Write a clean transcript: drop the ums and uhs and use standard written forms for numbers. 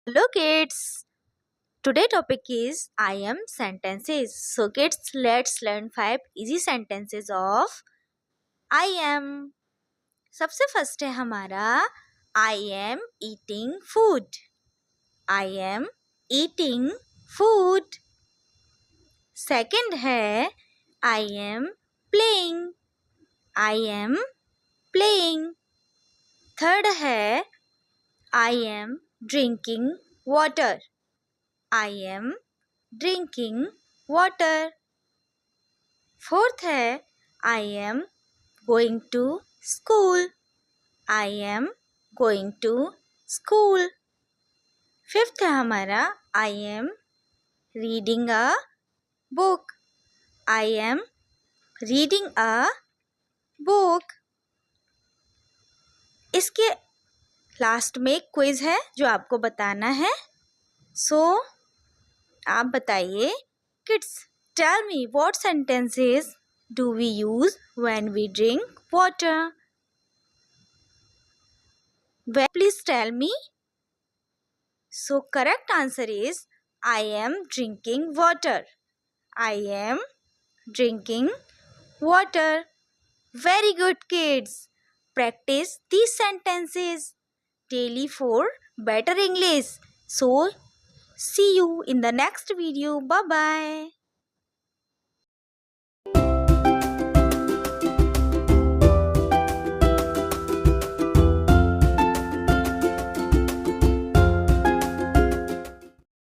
Hello kids. Today topic is I am sentences. So kids, let's learn 5 easy sentences of I am. सबसे first है हमारा I am eating food. I am eating food. Second है I am playing. I am playing. Third है I am drinking water. I am drinking water. Fourth है I am going to school. I am going to school. Fifth है हमारा I am reading a book. I am reading a book. इसके last में एक quiz है जो आपको बताना है. सो आप बताइए kids. Tell me what sentences do we use when we drink water? Please tell me. So correct answer is I am drinking water. I am drinking water. Very good kids. Practice these sentences daily for better English. So see you in the next video. Bye bye.